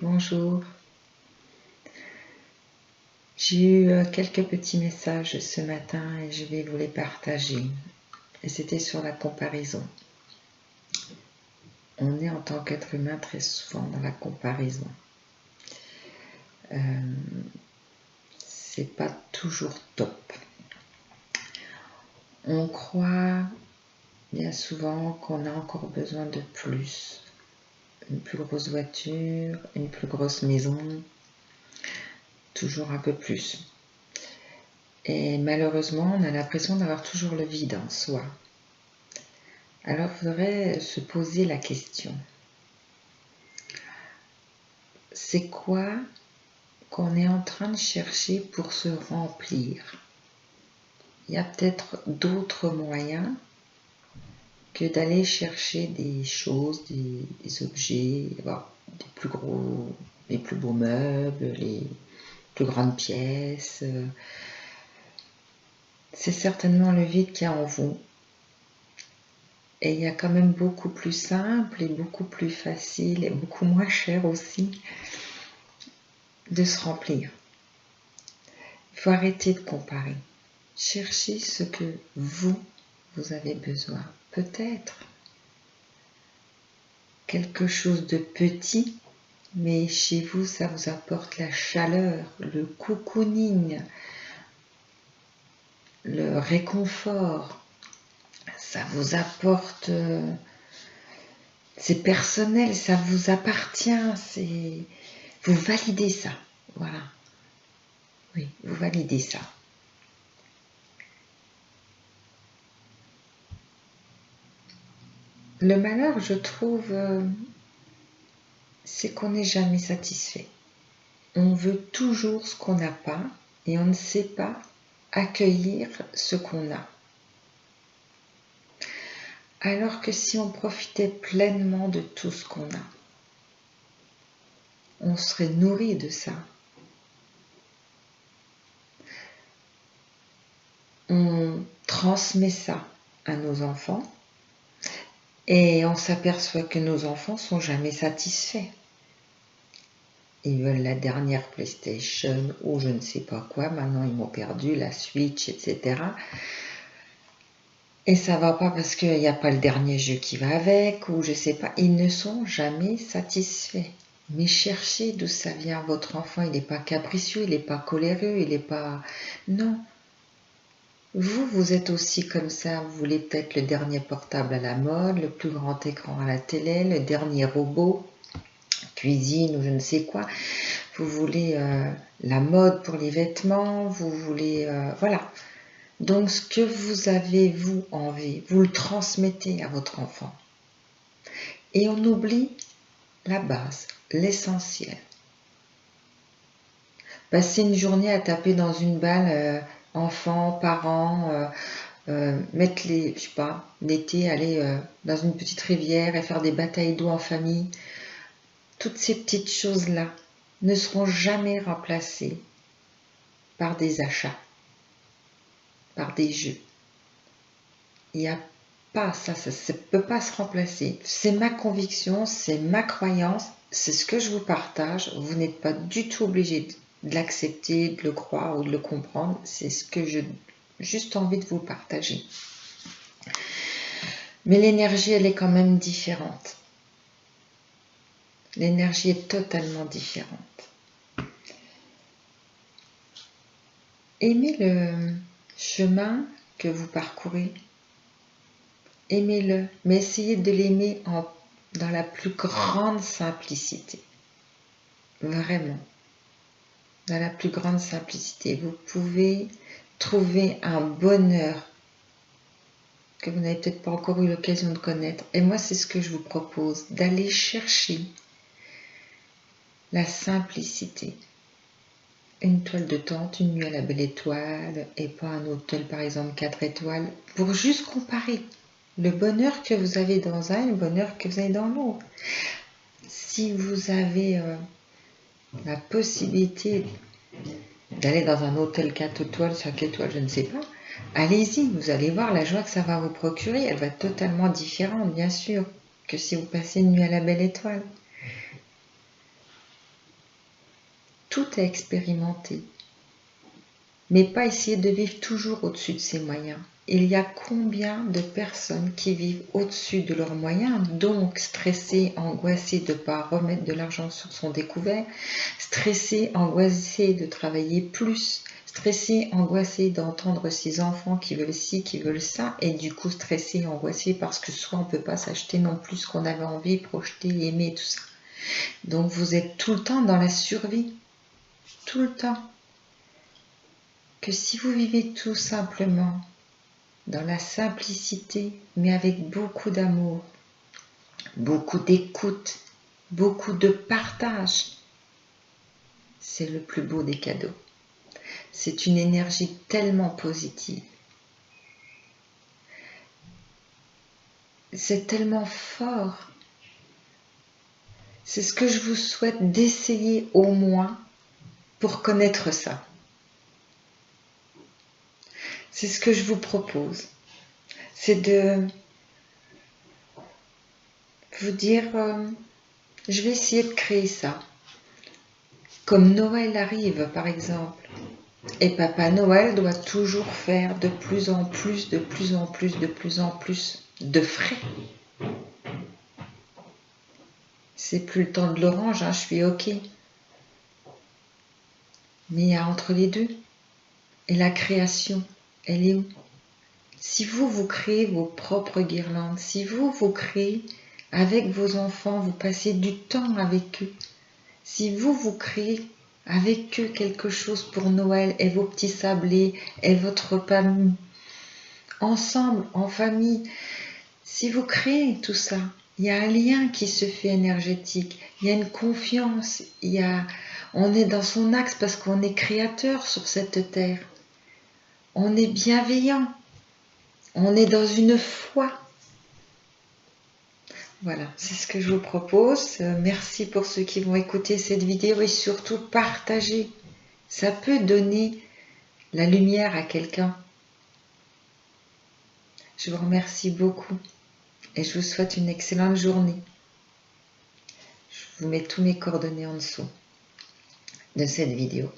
Bonjour. J'ai eu quelques petits messages ce matin et je vais vous les partager. Et c'était sur la comparaison. On est en tant qu'être humain très souvent dans la comparaison. C'est pas toujours top. On croit bien souvent qu'on a encore besoin de plus. Une plus grosse voiture, une plus grosse maison, toujours un peu plus. Et malheureusement, on a l'impression d'avoir toujours le vide en soi. Alors, il faudrait se poser la question. C'est quoi qu'on est en train de chercher pour se remplir? Il y a peut-être d'autres moyens que d'aller chercher des choses, des objets, des plus beaux meubles, les plus grandes pièces. C'est certainement le vide qu'il y a en vous. Et il y a quand même beaucoup plus simple et beaucoup plus facile et beaucoup moins cher aussi de se remplir. Il faut arrêter de comparer. Cherchez ce que vous avez besoin. Peut-être quelque chose de petit, mais chez vous, ça vous apporte la chaleur, le cocooning, le réconfort. Ça vous apporte... c'est personnel, ça vous appartient. Vous validez ça. Voilà. Oui, vous validez ça. Le malheur, je trouve, c'est qu'on n'est jamais satisfait. On veut toujours ce qu'on n'a pas et on ne sait pas accueillir ce qu'on a. Alors que si on profitait pleinement de tout ce qu'on a, on serait nourri de ça. On transmet ça à nos enfants et on s'aperçoit que nos enfants sont jamais satisfaits. Ils veulent la dernière PlayStation ou je ne sais pas quoi. Maintenant, ils m'ont perdu la Switch, etc. Et ça va pas parce qu'il n'y a pas le dernier jeu qui va avec ou je sais pas. Ils ne sont jamais satisfaits. Mais cherchez d'où ça vient. Votre enfant, il n'est pas capricieux, il n'est pas coléreux, il n'est pas... Non. Vous êtes aussi comme ça. Vous voulez peut-être le dernier portable à la mode, le plus grand écran à la télé, le dernier robot, cuisine ou je ne sais quoi. Vous voulez la mode pour les vêtements, vous voulez... voilà. Donc ce que vous avez, vous, envie, vous le transmettez à votre enfant. Et on oublie la base, l'essentiel. Passer une journée à taper dans une balle, enfants, parents, mettre je sais pas, l'été, aller dans une petite rivière et faire des batailles d'eau en famille. Toutes ces petites choses-là ne seront jamais remplacées par des achats, par des jeux. Il n'y a pas ça ne peut pas se remplacer. C'est ma conviction, c'est ma croyance, c'est ce que je vous partage. Vous n'êtes pas du tout obligé de l'accepter, de le croire ou de le comprendre. C'est ce que j'ai juste envie de vous partager. Mais l'énergie, elle est quand même différente. L'énergie est totalement différente. Aimez le chemin que vous parcourez. Aimez-le, mais essayez de l'aimer dans la plus grande simplicité. Vraiment. Dans la plus grande simplicité. Vous pouvez trouver un bonheur que vous n'avez peut-être pas encore eu l'occasion de connaître. Et moi, c'est ce que je vous propose, d'aller chercher la simplicité. Une toile de tente, une nuit à la belle étoile, et pas un hôtel, par exemple, 4 étoiles, pour juste comparer le bonheur que vous avez dans un et le bonheur que vous avez dans l'autre. Si vous avez la possibilité d'aller dans un hôtel 4 étoiles, 5 étoiles, je ne sais pas, allez-y, vous allez voir la joie que ça va vous procurer. Elle va être totalement différente, bien sûr, que si vous passez une nuit à la belle étoile. tout à expérimenter. Mais pas essayer de vivre toujours au-dessus de ses moyens. Il y a combien de personnes qui vivent au-dessus de leurs moyens, donc stressées, angoissées de ne pas remettre de l'argent sur son découvert, stressées, angoissées de travailler plus, stressées, angoissées d'entendre ses enfants qui veulent ci, qui veulent ça, et du coup stressées, angoissées parce que soit on ne peut pas s'acheter non plus ce qu'on avait envie, projeter, aimer, tout ça. Donc vous êtes tout le temps dans la survie, tout le temps. Que si vous vivez tout simplement dans la simplicité, mais avec beaucoup d'amour, beaucoup d'écoute, beaucoup de partage, c'est le plus beau des cadeaux. C'est une énergie tellement positive. C'est tellement fort. C'est ce que je vous souhaite d'essayer au moins pour connaître ça. C'est ce que je vous propose. C'est de vous dire, je vais essayer de créer ça. Comme Noël arrive, par exemple. Et Papa Noël doit toujours faire de plus en plus, de plus en plus, de plus en plus de frais. C'est plus le temps de l'orange, je suis ok. Mais il y a entre les deux. Et la création, elle est où? Si vous créez vos propres guirlandes, si vous créez avec vos enfants, vous passez du temps avec eux, si vous créez avec eux quelque chose pour Noël et vos petits sablés et votre repas ensemble, en famille, si vous créez tout ça, il y a un lien qui se fait énergétique, il y a une confiance, on est dans son axe parce qu'on est créateur sur cette terre. On est bienveillant, on est dans une foi. Voilà, c'est ce que je vous propose. Merci pour ceux qui vont écouter cette vidéo et surtout partager. Ça peut donner la lumière à quelqu'un. Je vous remercie beaucoup et je vous souhaite une excellente journée. Je vous mets tous mes coordonnées en dessous de cette vidéo.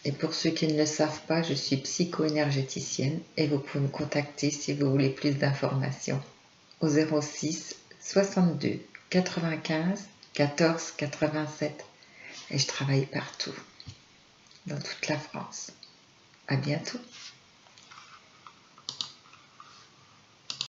Et pour ceux qui ne le savent pas, je suis psycho-énergéticienne et vous pouvez me contacter si vous voulez plus d'informations au 06 62 95 14 87 et je travaille partout, dans toute la France. À bientôt.